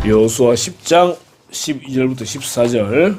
여호수아 10장 12절부터 14절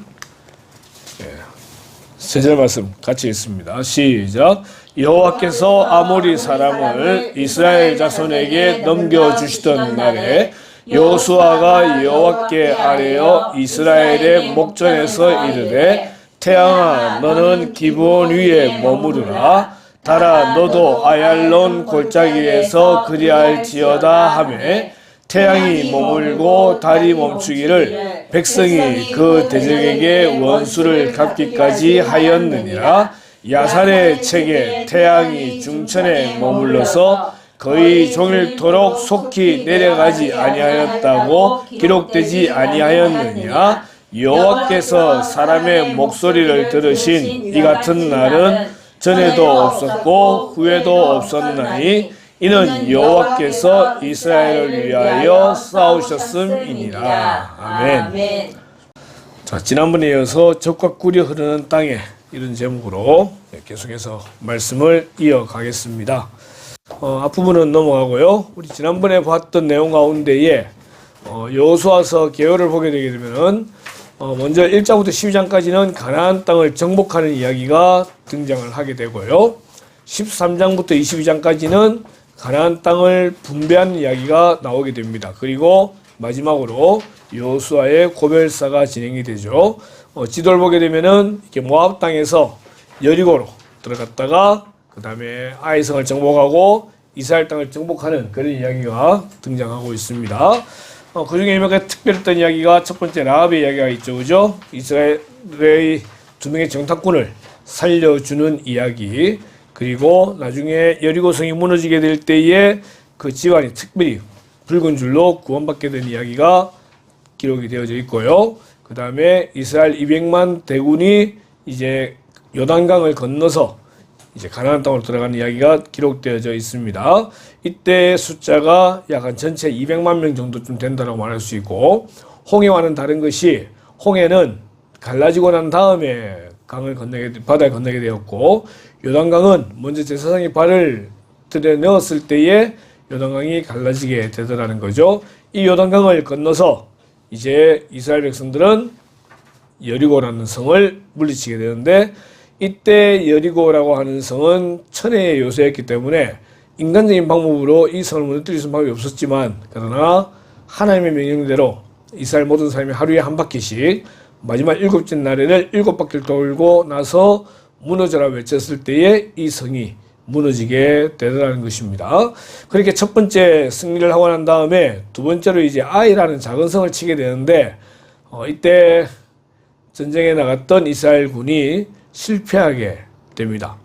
세 절 말씀 같이 읽습니다. 시작. 여호와께서 아모리 사람을 이스라엘 자손에게 넘겨주시던 날에 여호수아가 여호와께 아뢰어 이스라엘의 목전에서 이르되 태양아 너는 기브온 위에 머무르라. 달아 너도 아얄론 골짜기에서 그리할지어다 하매 태양이 머물고 달이 멈추기를 백성이 그 대적에게 원수를 갚기까지 하였느니라. 야살의 책에 태양이 중천에 머물러서 거의 종일토록 속히 내려가지 아니하였다고 기록되지 아니하였느냐. 여호와께서 사람의 목소리를 들으신 이 같은 날은 전에도 없었고 후에도 없었나니 이는 여호와께서 이스라엘을 위하여 싸우셨음이니라. 아멘. 자, 지난번에 이어서 적과 꿀이 흐르는 땅에 이런 제목으로 계속해서 말씀을 이어가겠습니다. 앞부분은 넘어가고요. 우리 지난번에 봤던 내용 가운데에 여호수아서 개요를 보게 되게 되면은 먼저 1장부터 12장까지는 가나안 땅을 정복하는 이야기가 등장을 하게 되고요. 13장부터 22장까지는 가나안 땅을 분배하는 이야기가 나오게 됩니다. 그리고 마지막으로 여호수아의 고별사가 진행이 되죠. 지도를 보게 되면은 이렇게 모압 땅에서 여리고로 들어갔다가 그 다음에 아이성을 정복하고 이스라엘 땅을 정복하는 그런 이야기가 등장하고 있습니다. 그 중에 특별했던 이야기가 첫 번째 라합의 이야기가 있죠, 그죠? 이스라엘의 두 명의 정탐꾼을 살려주는 이야기. 그리고 나중에 여리고성이 무너지게 될 때에 그 집안이 특별히 붉은 줄로 구원받게 된 이야기가 기록이 되어져 있고요. 그 다음에 이스라엘 200만 대군이 이제 요단강을 건너서 이제 가나안 땅으로 들어가는 이야기가 기록되어져 있습니다. 이때 숫자가 약 한 전체 200만 명 정도쯤 된다고 말할 수 있고, 홍해와는 다른 것이 홍해는 갈라지고 난 다음에 바다에 건너게 되었고, 요단강은 먼저 제사장이 발을 들여 넣었을 때에 요단강이 갈라지게 되더라는 거죠. 이 요단강을 건너서 이제 이스라엘 백성들은 여리고라는 성을 물리치게 되는데, 이때 여리고라고 하는 성은 천혜의 요새였기 때문에 인간적인 방법으로 이 성을 무너뜨릴 수 있는 방법이 없었지만, 그러나 하나님의 명령대로 이스라엘 모든 사람이 하루에 한 바퀴씩 마지막 7째 날에는 7바퀴를 돌고 나서 무너져라 외쳤을 때에 이 성이 무너지게 되더라는 것입니다. 그렇게 첫 번째 승리를 하고 난 다음에 두 번째로 이제 아이라는 작은 성을 치게 되는데, 이때 전쟁에 나갔던 이스라엘 군이 실패하게 됩니다.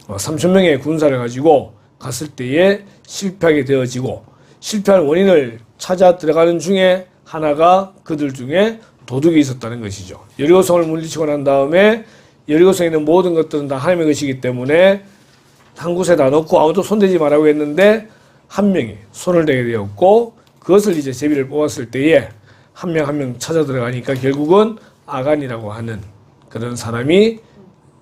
3,000명의 군사를 가지고 갔을 때에 실패하게 되어지고, 실패한 원인을 찾아 들어가는 중에 하나가 그들 중에 도둑이 있었다는 것이죠. 여리고성을 물리치고 난 다음에 여리고성에 있는 모든 것들은 다 하나님의 것이기 때문에 한 곳에 다 넣고 아무도 손대지 말라고 했는데 한 명이 손을 대게 되었고, 그것을 이제 제비를 뽑았을 때에 한 명 한 명 찾아 들어가니까 결국은 아간이라고 하는 그런 사람이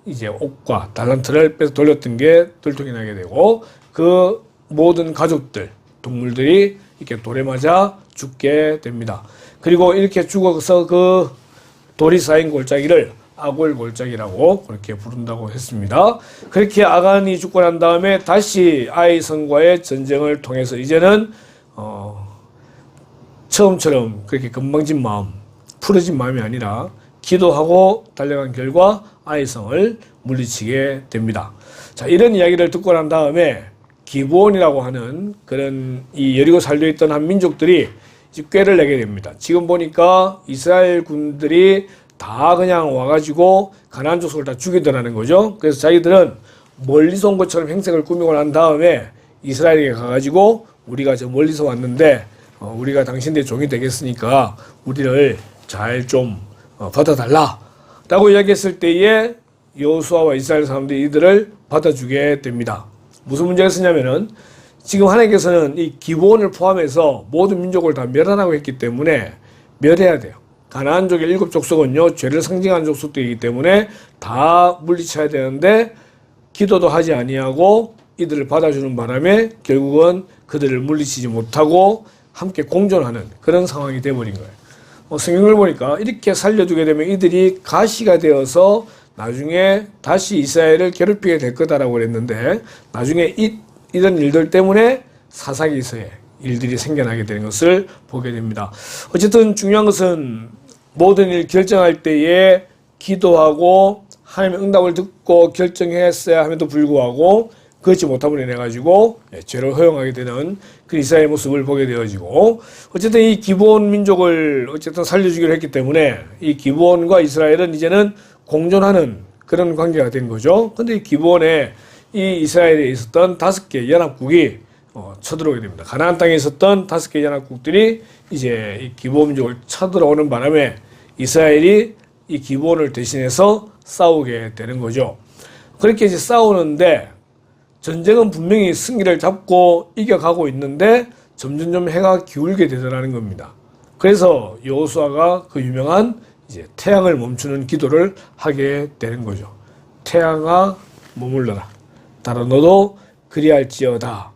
이제 옥과 달란트를 빼서 돌렸던 게 들통이 나게 되고, 그 모든 가족들, 동물들이 이렇게 돌에 맞아 죽게 됩니다. 그리고 이렇게 죽어서 그 돌이 쌓인 골짜기를 아골 골짜기라고 그렇게 부른다고 했습니다. 그렇게 아간이 죽고 난 다음에 다시 아이성과의 전쟁을 통해서 이제는 처음처럼 그렇게 건방진 마음, 풀어진 마음이 아니라 기도하고 달려간 결과 아이성을 물리치게 됩니다. 자, 이런 이야기를 듣고 난 다음에 기브온이라고 하는 그런 이 여리고 살려있던 한 민족들이 꾀를 내게 됩니다. 지금 보니까 이스라엘 군들이 다 그냥 와가지고 가나안 족속을 다 죽이더라는 거죠. 그래서 자기들은 멀리서 온 것처럼 행색을 꾸미고 난 다음에 이스라엘에게 가가지고 우리가 저 멀리서 왔는데 우리가 당신들의 종이 되겠으니까 우리를 잘 좀 받아달라 라고 이야기했을 때에 여호수아와 이스라엘 사람들이 이들을 받아주게 됩니다. 무슨 문제가 있었냐면은 지금 하나님께서는 이 기브온을 포함해서 모든 민족을 다 멸하라고 했기 때문에 멸해야 돼요. 가나안족의 7족속은요 죄를 상징하는 족속들이기 때문에 다 물리쳐야 되는데 기도도 하지 아니하고 이들을 받아주는 바람에 결국은 그들을 물리치지 못하고 함께 공존하는 그런 상황이 돼버린 거예요. 성경을 보니까 이렇게 살려두게 되면 이들이 가시가 되어서 나중에 다시 이스라엘을 괴롭히게 될 거다라고 그랬는데 나중에 이런 일들 때문에 사사기서의 일들이 생겨나게 되는 것을 보게 됩니다. 어쨌든 중요한 것은 모든 일 결정할 때에 기도하고 하나님의 응답을 듣고 결정했어야 함에도 불구하고 그렇지 못함으로 인해 가지고 죄를 허용하게 되는 그 이스라엘의 모습을 보게 되어지고 어쨌든 이 기브온 민족을 어쨌든 살려주기로 했기 때문에 이 기브온과 이스라엘은 이제는 공존하는 그런 관계가 된 거죠. 근데 이 기브온에 이 이스라엘에 있었던 5개 연합국이 쳐들어오게 됩니다. 가나안 땅에 있었던 5개 연합국들이 이제 이 기브온 민족을 쳐들어오는 바람에 이스라엘이 이 기브온을 대신해서 싸우게 되는 거죠. 그렇게 이제 싸우는데 전쟁은 분명히 승기를 잡고 이겨가고 있는데 점점점 해가 기울게 되더라는 겁니다. 그래서 여호수아가 그 유명한 이제 태양을 멈추는 기도를 하게 되는 거죠. 태양아 머물러라. 따라 너도 그리할지어다.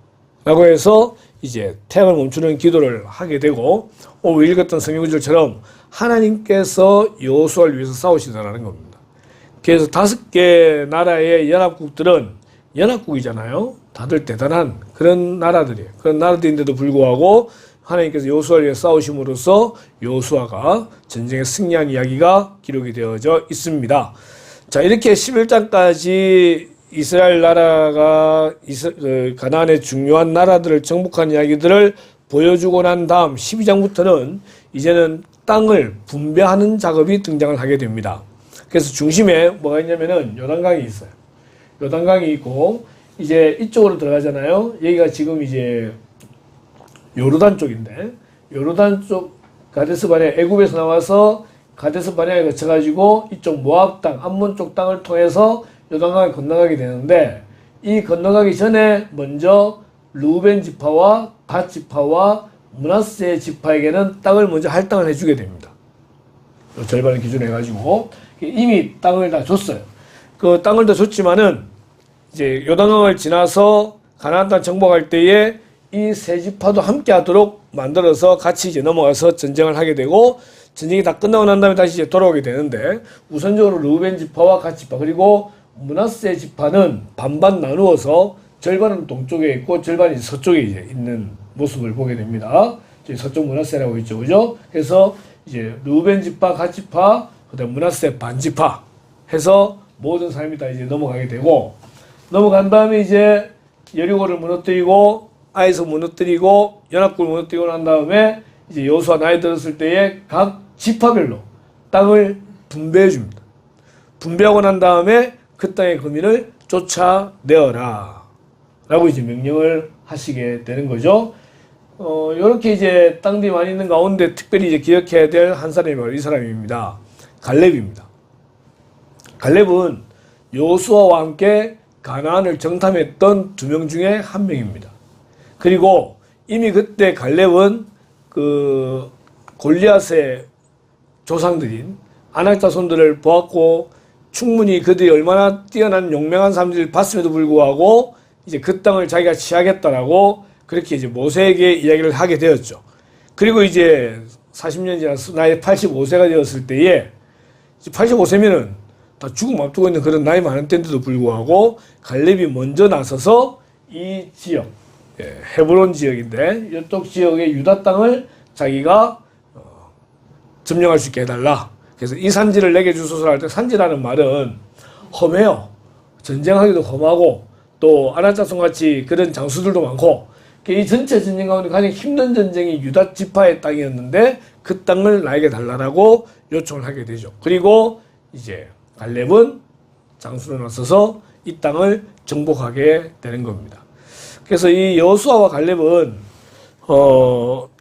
라고 해서 이제 태양을 멈추는 기도를 하게 되고 오늘 읽었던 성경 구절처럼 하나님께서 여호수아를 위해서 싸우시더라는 겁니다. 그래서 5개 나라의 연합국들은 연합국이잖아요. 다들 대단한 그런 나라들이에요. 그런 나라들인데도 불구하고 하나님께서 여호수아를 위해 싸우심으로써 여호수아가 전쟁에 승리한 이야기가 기록이 되어져 있습니다. 자, 이렇게 11장까지 이스라엘 나라가 가나안의 중요한 나라들을 정복한 이야기들을 보여주고 난 다음 12장부터는 이제는 땅을 분배하는 작업이 등장을 하게 됩니다. 그래서 중심에 뭐가 있냐면은 요단강이 있어요. 요단강이 있고 이제 이쪽으로 들어가잖아요. 여기가 지금 이제 요르단 쪽인데 요르단 쪽 가데스 바네 애굽에서 나와서 가데스 바네에 거쳐가지고 이쪽 모압 땅 암몬 쪽 땅을 통해서 요단강을 건너가게 되는데 이 건너가기 전에 먼저 루벤 지파와 갓 지파와 므낫세 지파에게는 땅을 먼저 할당을 해주게 됩니다. 절반을 기준으로 해가지고 이미 땅을 다 줬어요. 그 땅을 다 줬지만은 이제 요단강을 지나서 가나안 땅 정복할 때에 이 세 지파도 함께 하도록 만들어서 같이 이제 넘어가서 전쟁을 하게 되고 전쟁이 다 끝나고 난 다음에 다시 이제 돌아오게 되는데 우선적으로 루벤 지파와 갓 지파 그리고 므낫세 지파는 반반 나누어서 절반은 동쪽에 있고 절반이 서쪽에 이제 있는 모습을 보게 됩니다. 서쪽 므낫세라고 있죠, 그죠? 그래서 이제 루벤 지파, 갓 지파, 그다음 므낫세 반 지파 해서 모든 사람이 다 이제 넘어가게 되고 넘어간 다음에 이제 여리고를 무너뜨리고 아이서 무너뜨리고 연합국을 무너뜨리고 난 다음에 이제 여호수아 나이 들었을 때에 각 지파별로 땅을 분배해 줍니다. 분배하고 난 다음에 그 땅의 거민을 쫓아내어라 라고 이제 명령을 하시게 되는 거죠. 요렇게 이제 땅들이 많이 있는 가운데 특별히 이제 기억해야 될 한 사람이 바로 이 사람입니다. 갈렙입니다. 갈렙은 여호수아와 함께 가나안을 정탐했던 2명 중에 한 명입니다. 그리고 이미 그때 갈렙은 그 골리앗의 조상들인 아낙 자손들을 보았고 충분히 그들이 얼마나 뛰어난 용맹한 사람들을 봤음에도 불구하고 이제 그 땅을 자기가 취하겠다라고 그렇게 이제 모세에게 이야기를 하게 되었죠. 그리고 이제 40년 지나서 나이 85세가 되었을 때에 85세면은 다 죽음 앞두고 있는 그런 나이 많은 때인데도 불구하고 갈렙이 먼저 나서서 이 지역, 헤브론 지역인데 이쪽 지역의 유다 땅을 자기가 점령할 수 있게 해달라. 그래서 이 산지를 내게 주소서 할 때 산지라는 말은 험해요. 전쟁하기도 험하고 또 아낙자손 같이 그런 장수들도 많고 이 전체 전쟁 가운데 가장 힘든 전쟁이 유다 지파의 땅이었는데 그 땅을 나에게 달라라고 요청을 하게 되죠. 그리고 이제 갈렙은 장수로 나서서 이 땅을 정복하게 되는 겁니다. 그래서 이 여호수아와 갈렙은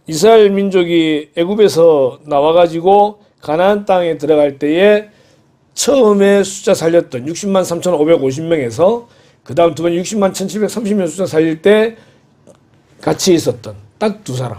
이스라엘 민족이 애굽에서 나와가지고 가나안 땅에 들어갈 때에 처음에 숫자 살렸던 60만 3,550명에서 그 다음 두 번 60만 1,730명 숫자 살릴 때 같이 있었던 딱 2사람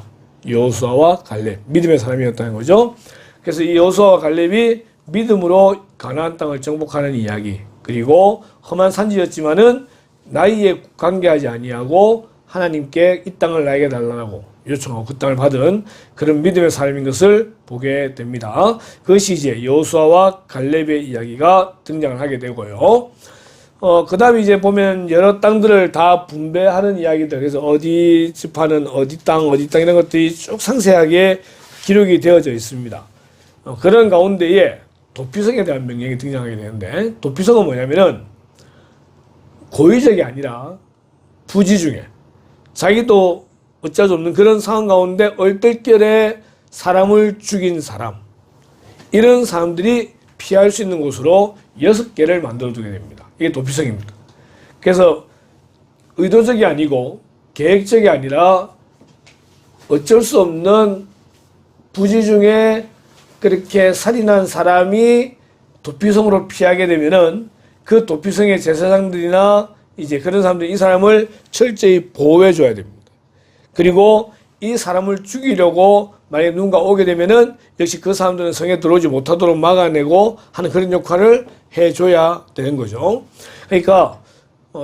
여호수아와 갈렙 믿음의 사람이었다는 거죠. 그래서 이 여호수아와 갈렙이 믿음으로 가나안 땅을 정복하는 이야기 그리고 험한 산지였지만은 나이에 관계하지 아니하고 하나님께 이 땅을 나에게 달라고 요청하고 그 땅을 받은 그런 믿음의 삶인 것을 보게 됩니다. 그것이 이제 여호수아와 갈렙의 이야기가 등장을 하게 되고요. 그 다음에 이제 보면 여러 땅들을 다 분배하는 이야기들, 그래서 어디 지파는 어디 땅 이런 것들이 쭉 상세하게 기록이 되어져 있습니다. 그런 가운데에 도피성에 대한 명령이 등장하게 되는데, 도피성은 뭐냐면은 고의적이 아니라 부지 중에 자기도 어쩔 수 없는 그런 상황 가운데 얼떨결에 사람을 죽인 사람, 이런 사람들이 피할 수 있는 곳으로 6개를 만들어 두게 됩니다. 이게 도피성입니다. 그래서 의도적이 아니고 계획적이 아니라 어쩔 수 없는 부지 중에 그렇게 살인한 사람이 도피성으로 피하게 되면은 그 도피성의 제사장들이나 이제 그런 사람들이 이 사람을 철저히 보호해 줘야 됩니다. 그리고 이 사람을 죽이려고 만약에 누군가 오게 되면은 역시 그 사람들은 성에 들어오지 못하도록 막아내고 하는 그런 역할을 해줘야 되는 거죠. 그러니까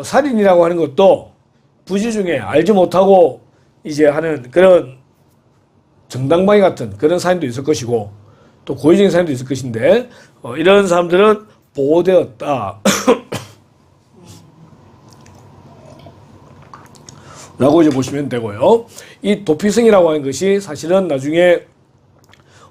살인이라고 하는 것도 부지 중에 알지 못하고 이제 하는 그런 정당방위 같은 그런 사람도 있을 것이고 또 고의적인 사람도 있을 것인데 이런 사람들은 보호되었다 라고 이제 보시면 되고요. 이 도피성이라고 하는 것이 사실은 나중에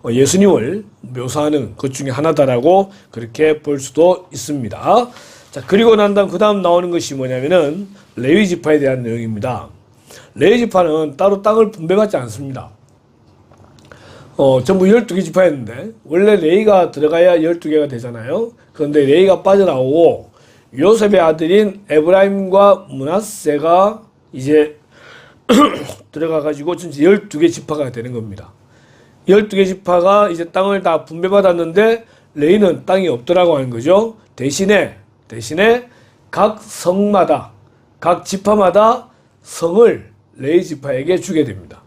예수님을 묘사하는 것 중에 하나다라고 그렇게 볼 수도 있습니다. 자, 그리고 난 다음 그 다음 나오는 것이 뭐냐면은 레위 지파에 대한 내용입니다. 레위 지파는 따로 땅을 분배받지 않습니다. 전부 12개 지파였는데 원래 레위가 들어가야 12개가 되잖아요. 그런데 레위가 빠져나오고 요셉의 아들인 에브라임과 므낫세가 이제 들어가가지고 전체 12개 지파가 되는 겁니다. 12개 지파가 이제 땅을 다 분배받았는데 레위는 땅이 없더라고 하는 거죠. 대신에 각 성마다, 각 지파마다 성을 레위 지파에게 주게 됩니다.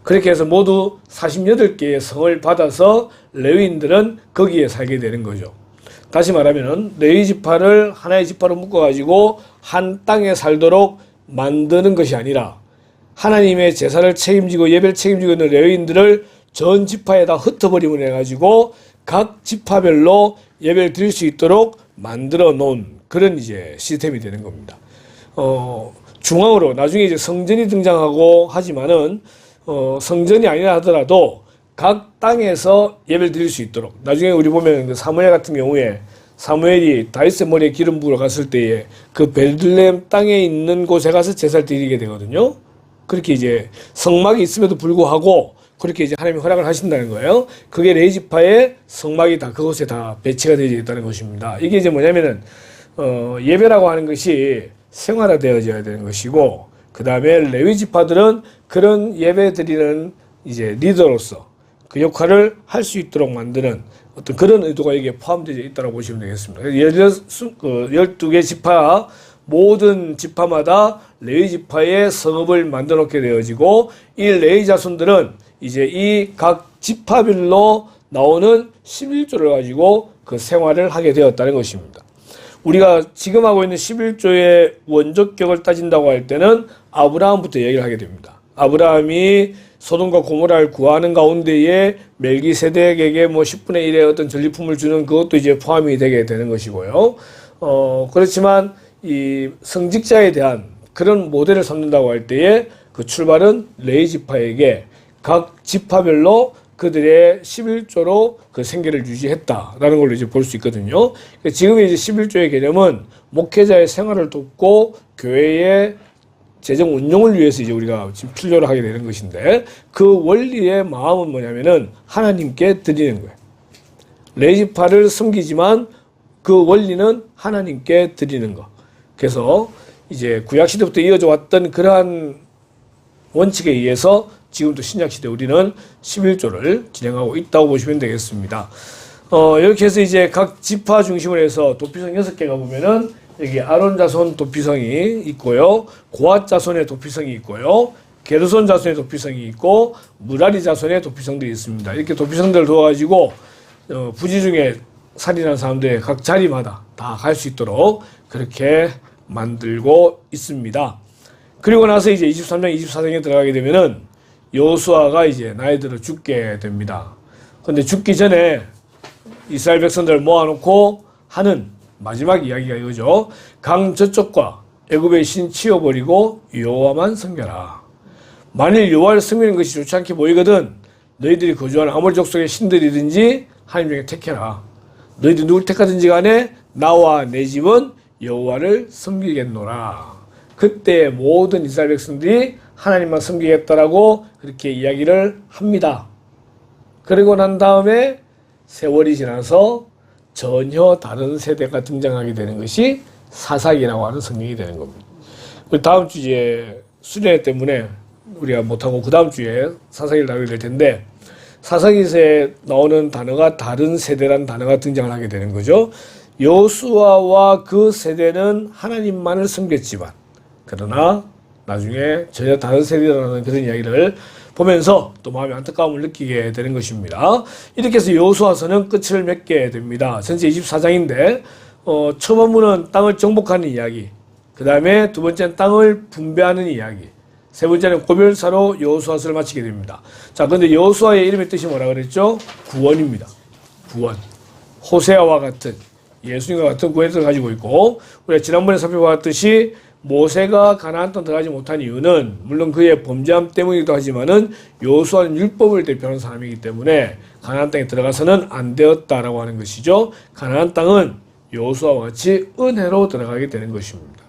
그렇게 해서 모두 48개의 성을 받아서 레위인들은 거기에 살게 되는 거죠. 다시 말하면 레위 지파를 하나의 지파로 묶어가지고 한 땅에 살도록 만드는 것이 아니라 하나님의 제사를 책임지고 예배를 책임지고 있는 레위인들을 전 지파에다 흩어버림을 해가지고 각 지파별로 예배를 드릴 수 있도록 만들어 놓은 그런 이제 시스템이 되는 겁니다. 중앙으로 나중에 이제 성전이 등장하고 하지만은 성전이 아니라 하더라도 각 땅에서 예배를 드릴 수 있도록 나중에 우리 보면 그 사무엘 같은 경우에 사무엘이 다윗의 머리에 기름 부으러 갔을 때에 그 베들레헴 땅에 있는 곳에 가서 제사를 드리게 되거든요. 그렇게 이제 성막이 있음에도 불구하고 그렇게 이제 하나님이 허락을 하신다는 거예요. 그게 레위 지파의 성막이 다 그곳에 다 배치가 되어 있다는 것입니다. 이게 이제 뭐냐면은 예배라고 하는 것이 생활화되어져야 되는 것이고 그 다음에 레위 지파들은 그런 예배 드리는 이제 리더로서 그 역할을 할 수 있도록 만드는 어떤 그런 의도가 여기에 포함되어 있다고 보시면 되겠습니다. 12개 지파, 모든 지파마다 레위 지파의 성읍을 만들어 놓게 되어지고 이 레위 자손들은 이제 이 각 지파별로 나오는 11조를 가지고 그 생활을 하게 되었다는 것입니다. 우리가 지금 하고 있는 11조의 원조격을 따진다고 할 때는 아브라함부터 얘기를 하게 됩니다. 아브라함이 소돔과 고모라를 구하는 가운데에 멜기세덱에게 뭐 10분의 1의 어떤 전리품을 주는 그것도 이제 포함이 되게 되는 것이고요. 그렇지만 이 성직자에 대한 그런 모델을 삼는다고 할 때에 그 출발은 레위 지파에게 각 지파별로 그들의 11조로 그 생계를 유지했다라는 걸로 이제 볼 수 있거든요. 지금의 이제 11조의 개념은 목회자의 생활을 돕고 교회의 재정 운용을 위해서 이제 우리가 지금 필요로 하게 되는 것인데 그 원리의 마음은 뭐냐면은 하나님께 드리는 거예요. 레위 지파를 섬기지만 그 원리는 하나님께 드리는 거. 그래서 이제 구약 시대부터 이어져 왔던 그러한 원칙에 의해서 지금도 신약 시대 우리는 11조를 진행하고 있다고 보시면 되겠습니다. 이렇게 해서 이제 각 지파 중심으로 해서 도피성 6개가 보면은 여기 아론 자손 도피성이 있고요. 고앗 자손의 도피성이 있고요. 게르손 자손의 도피성이 있고 무라리 자손의 도피성들이 있습니다. 이렇게 도피성들을 도와가지고 부지 중에 살인한 사람들의 각 자리마다 다 갈 수 있도록 그렇게 만들고 있습니다. 그리고 나서 이제 23장, 24장에 들어가게 되면은 여호수아가 이제 나이 들어 죽게 됩니다. 근데 죽기 전에 이스라엘 백성들을 모아놓고 하는 마지막 이야기가 이거죠. 강 저쪽과 애굽의 신 치워버리고 여호와만 섬겨라. 만일 여호와를 섬기는 것이 좋지 않게 보이거든 너희들이 거주하는 아모리 족속의 신들이든지 하나님 중에 택해라. 너희들이 누굴 택하든지 간에 나와 내 집은 여호와를 섬기겠노라. 그때 모든 이스라엘 백성들이 하나님만 섬기겠다라고 그렇게 이야기를 합니다. 그리고 난 다음에 세월이 지나서 전혀 다른 세대가 등장하게 되는 것이 사사기라고 하는 성경이 되는 겁니다. 우리 다음 주에 수련회 때문에 우리가 못하고 그 다음 주에 사사기를 다루게 될 텐데 사사기에 나오는 단어가 다른 세대라는 단어가 등장을 하게 되는 거죠. 여호수아와 그 세대는 하나님만을 섬겼지만 그러나 나중에 전혀 다른 세대라는 그런 이야기를 보면서 또 마음의 안타까움을 느끼게 되는 것입니다. 이렇게 해서 여호수아서는 끝을 맺게 됩니다. 전체 24장인데 첫 원문은 땅을 정복하는 이야기, 그 다음에 두 번째는 땅을 분배하는 이야기, 세 번째는 고별사로 여호수아서를 마치게 됩니다. 자, 그런데 여호수아의 이름의 뜻이 뭐라 그랬죠? 구원입니다. 구원. 호세아와 같은 예수님과 같은 구원을 가지고 있고 우리가 지난번에 살펴봤듯이 모세가 가나안 땅 들어가지 못한 이유는 물론 그의 범죄함 때문이기도 하지만은 여호수아는 율법을 대표하는 사람이기 때문에 가나안 땅에 들어가서는 안 되었다라고 하는 것이죠. 가나안 땅은 여호수아와 같이 은혜로 들어가게 되는 것입니다.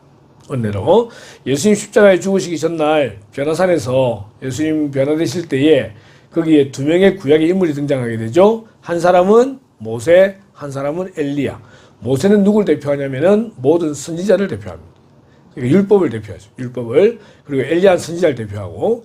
은혜로. 예수님 십자가에 죽으시기 전날 변화산에서 예수님 변화되실 때에 거기에 두 명의 구약의 인물이 등장하게 되죠. 한 사람은 모세, 한 사람은 엘리야. 모세는 누굴 대표하냐면은 모든 선지자를 대표합니다. 그러니까 율법을 대표하죠. 율법을. 그리고 엘리야는 선지자를 대표하고.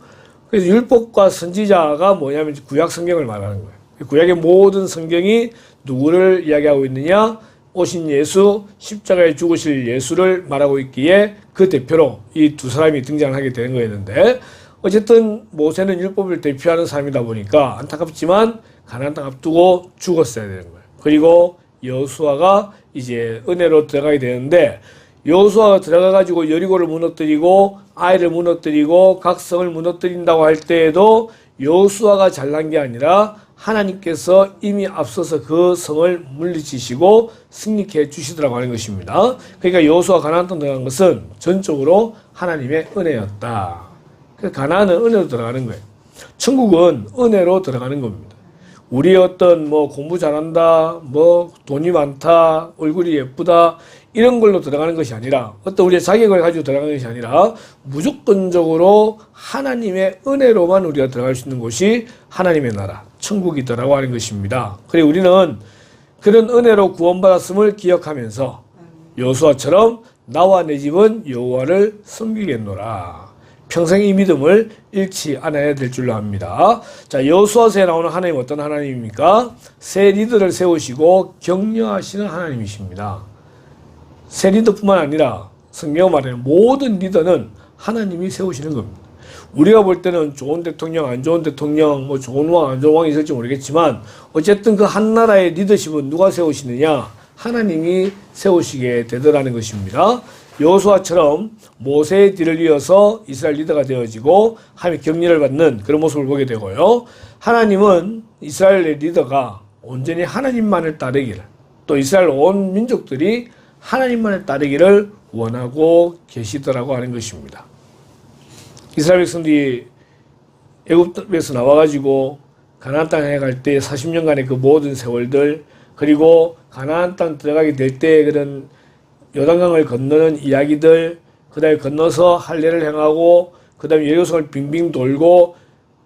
그래서 율법과 선지자가 뭐냐면 구약 성경을 말하는 거예요. 구약의 모든 성경이 누구를 이야기하고 있느냐? 오신 예수, 십자가에 죽으실 예수를 말하고 있기에 그 대표로 이 두 사람이 등장을 하게 되는 거였는데 어쨌든 모세는 율법을 대표하는 사람이다 보니까 안타깝지만 가나안 땅 앞두고 죽었어야 되는 거예요. 그리고 여호수아가 이제 은혜로 들어가게 되는데 여호수아가 들어가가지고 여리고를 무너뜨리고 아이를 무너뜨리고 각 성을 무너뜨린다고 할 때에도 여호수아가 잘난 게 아니라 하나님께서 이미 앞서서 그 성을 물리치시고 승리케 해주시더라고 하는 것입니다. 그러니까 여호수아가 가나안 땅 들어간 것은 전적으로 하나님의 은혜였다. 그러니까 가나안은 은혜로 들어가는 거예요. 천국은 은혜로 들어가는 겁니다. 우리의 어떤 공부 잘한다, 돈이 많다, 얼굴이 예쁘다 이런 걸로 들어가는 것이 아니라 어떤 우리의 자격을 가지고 들어가는 것이 아니라 무조건적으로 하나님의 은혜로만 우리가 들어갈 수 있는 곳이 하나님의 나라, 천국이더라고 하는 것입니다. 그리고 우리는 그런 은혜로 구원받았음을 기억하면서 여호수아처럼 나와 내 집은 여호와를 섬기겠노라. 평생 이 믿음을 잃지 않아야 될 줄로 압니다. 자, 여호수아서에 나오는 하나님 어떤 하나님입니까? 새 리더를 세우시고 격려하시는 하나님이십니다. 새 리더뿐만 아니라 성경 말하는 모든 리더는 하나님이 세우시는 겁니다. 우리가 볼 때는 좋은 대통령, 안 좋은 대통령, 좋은 왕, 안 좋은 왕이 있을지 모르겠지만 어쨌든 그 한 나라의 리더십은 누가 세우시느냐? 하나님이 세우시게 되더라는 것입니다. 여호수아처럼 모세의 뒤를 이어서 이스라엘 리더가 되어지고 하나님의 격려를 받는 그런 모습을 보게 되고요. 하나님은 이스라엘의 리더가 온전히 하나님만을 따르기를 또 이스라엘 온 민족들이 하나님만을 따르기를 원하고 계시더라고 하는 것입니다. 이스라엘 백성들이 애굽에서 나와가지고 가나안 땅에 갈 때 40년간의 그 모든 세월들 그리고 가나안 땅 들어가게 될 때 그런 요단강을 건너는 이야기들 그 다음에 건너서 할례를 행하고 그 다음에 여리고성을 빙빙 돌고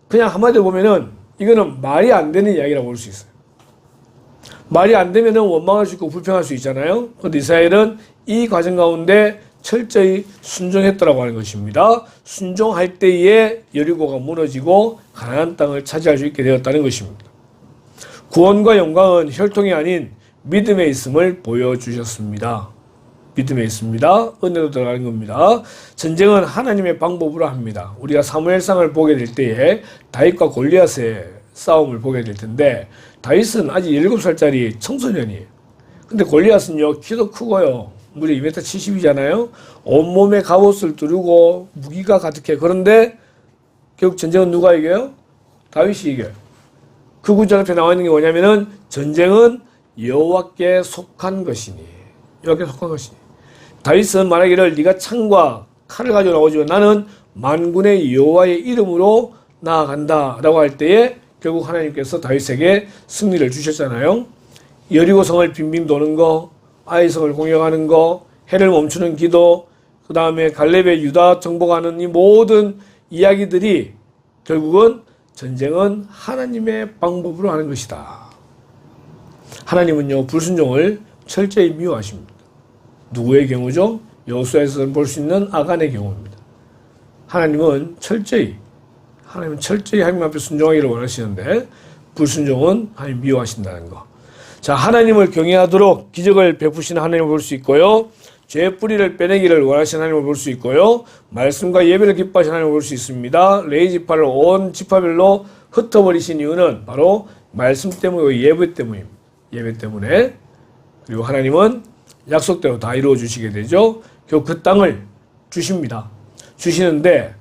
그냥 한마디로 보면은 이거는 말이 안 되는 이야기라고 볼 수 있어요. 말이 안 되면은 원망할 수 있고 불평할 수 있잖아요. 그런데 이스라엘은 이 과정 가운데 철저히 순종했더라고 하는 것입니다. 순종할 때에 여리고가 무너지고 가나안 땅을 차지할 수 있게 되었다는 것입니다. 구원과 영광은 혈통이 아닌 믿음에 있음을 보여주셨습니다. 믿음에 있습니다. 은혜로 들어가는 겁니다. 전쟁은 하나님의 방법으로 합니다. 우리가 사무엘상을 보게 될 때에 다윗과 골리앗의 싸움을 보게 될 텐데 다윗은 아직 17살짜리 청소년이에요. 근데 골리앗은요 키도 크고요 무려 2m70이잖아요. 온몸에 갑옷을 두르고 무기가 가득해. 그런데 결국 전쟁은 누가 이겨요? 다윗이 이겨요. 그 구절 앞에 나와 있는 게 뭐냐면은 전쟁은 여호와께 속한 것이니. 여호와께 속한 것이니. 다윗은 말하기를 네가 창과 칼을 가지고 나오지만 나는 만군의 여호와의 이름으로 나아간다 라고 할 때에 결국 하나님께서 다윗에게 승리를 주셨잖아요. 여리고성을 빙빙 도는 거, 아이성을 공격하는 거, 해를 멈추는 기도, 그 다음에 갈렙의 유다 정복하는 이 모든 이야기들이 결국은 전쟁은 하나님의 방법으로 하는 것이다. 하나님은요, 불순종을 철저히 미워하십니다. 누구의 경우죠? 여호수아에서 볼 수 있는 아간의 경우입니다. 하나님은 철저히 하나님 앞에 순종하기를 원하시는데 불순종은 하나님 미워하신다는 거. 자, 하나님을 경외하도록 기적을 베푸시는 하나님을 볼 수 있고요. 죄의 뿌리를 빼내기를 원하시는 하나님을 볼 수 있고요. 말씀과 예배를 기뻐하시는 하나님을 볼 수 있습니다. 레위 지파를 온 지파별로 흩어버리신 이유는 바로 말씀 때문이고 예배 때문입니다. 예배 때문에. 그리고 하나님은 약속대로 다 이루어 주시게 되죠. 결국 그 땅을 주십니다. 주시는데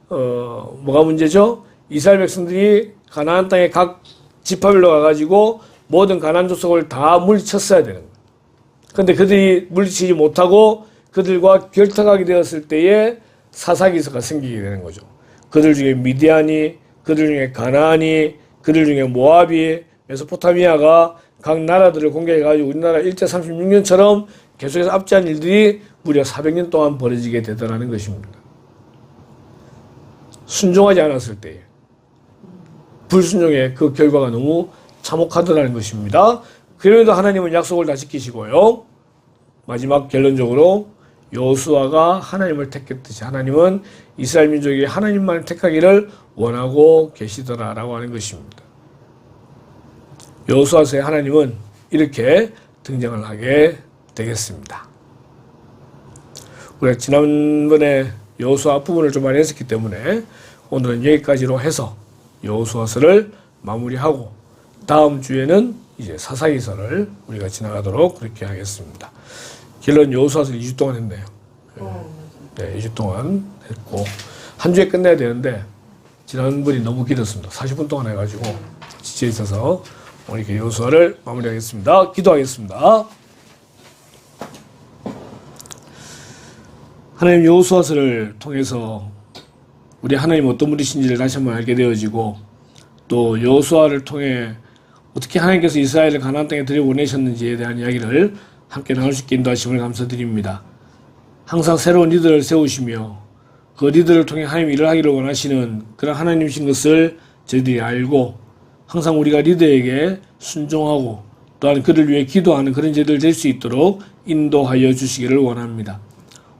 뭐가 문제죠? 이스라엘 백성들이 가나안 땅에 각 지파별로 가가지고 모든 가나안 족속을 다 물리쳤어야 되는 거예요. 그런데 그들이 물리치지 못하고 그들과 결탁하게 되었을 때에 사사기서가 생기게 되는 거죠. 그들 중에 미디안이, 그들 중에 가나안이, 그들 중에 모압이, 메소포타미아가 각 나라들을 공격해가지고 우리나라 일제 36년처럼 계속해서 압제한 일들이 무려 400년 동안 벌어지게 되더라는 것입니다. 순종하지 않았을 때에 불순종의 그 결과가 너무 참혹하더라는 것입니다. 그래도 하나님은 약속을 다 지키시고요. 마지막 결론적으로 여호수아가 하나님을 택했듯이 하나님은 이스라엘 민족이 하나님만을 택하기를 원하고 계시더라라고 하는 것입니다. 여호수아서에 하나님은 이렇게 등장을 하게 되겠습니다. 우리가 지난번에 여호수아 앞부분을 좀 많이 했었기 때문에 오늘은 여기까지로 해서 여호수아서를 마무리하고 다음 주에는 이제 사사기서를 우리가 지나가도록 그렇게 하겠습니다. 결론 여호수아서 2주 동안 했네요. 네, 2주 동안 했고 한 주에 끝내야 되는데 지난번이 너무 길었습니다. 40분 동안 해가지고 지쳐 있어서 오늘 이렇게 여호수아를 마무리하겠습니다. 기도하겠습니다. 하나님, 여호수아서를 통해서 우리 하나님 어떤 분이신지를 다시 한번 알게 되어지고 또 여호수아를 통해 어떻게 하나님께서 이스라엘을 가나안 땅에 들여보내셨는지에 대한 이야기를 함께 나눌 수 있게 인도하심을 감사드립니다. 항상 새로운 리더를 세우시며 그 리더를 통해 하나님 일을 하기를 원하시는 그런 하나님이신 것을 저희들이 알고 항상 우리가 리더에게 순종하고 또한 그를 위해 기도하는 그런 저희들 될 수 있도록 인도하여 주시기를 원합니다.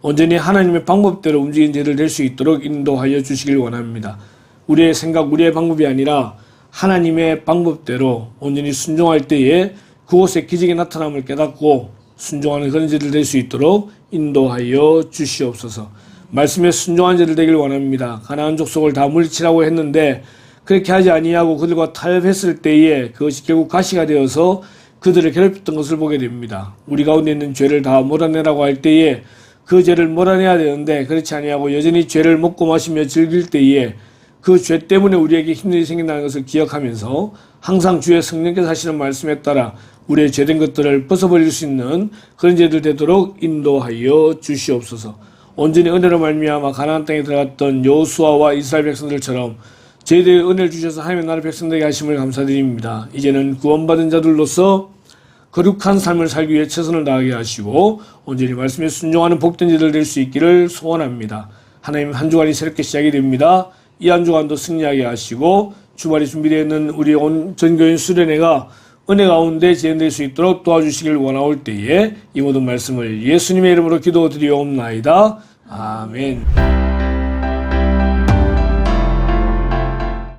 온전히 하나님의 방법대로 움직이는 저희들 될 수 있도록 인도하여 주시길 원합니다. 우리의 생각, 우리의 방법이 아니라 하나님의 방법대로 온전히 순종할 때에 그곳에 기적이 나타남을 깨닫고 순종하는 그런 저희들 될 수 있도록 인도하여 주시옵소서. 말씀에 순종한 저희들 되길 원합니다. 가나안 족속을 다 물리치라고 했는데 그렇게 하지 아니하고 그들과 타협했을 때에 그것이 결국 가시가 되어서 그들을 괴롭혔던 것을 보게 됩니다. 우리 가운데 있는 죄를 다 몰아내라고 할 때에 그 죄를 몰아내야 되는데 그렇지 아니하고 여전히 죄를 먹고 마시며 즐길 때에 그 죄 때문에 우리에게 힘든 일이 생긴다는 것을 기억하면서 항상 주의 성령께서 하시는 말씀에 따라 우리의 죄된 것들을 벗어버릴 수 있는 그런 죄들 되도록 인도하여 주시옵소서. 온전히 은혜로 말미암아 가나안 땅에 들어갔던 여호수아와 이스라엘 백성들처럼 저희들에게 은혜를 주셔서 하나님의 나라 백성들에게 하심을 감사드립니다. 이제는 구원받은 자들로서 거룩한 삶을 살기 위해 최선을 다하게 하시고 온전히 말씀에 순종하는 복된 자들 될 수 있기를 소원합니다. 하나님, 한 주간이 새롭게 시작이 됩니다. 이 한 주간도 승리하게 하시고 주말이 준비되어 있는 우리 온 전교인 수련회가 은혜 가운데 진행될 수 있도록 도와주시길 원하올 때에 이 모든 말씀을 예수님의 이름으로 기도드리옵나이다. 아멘.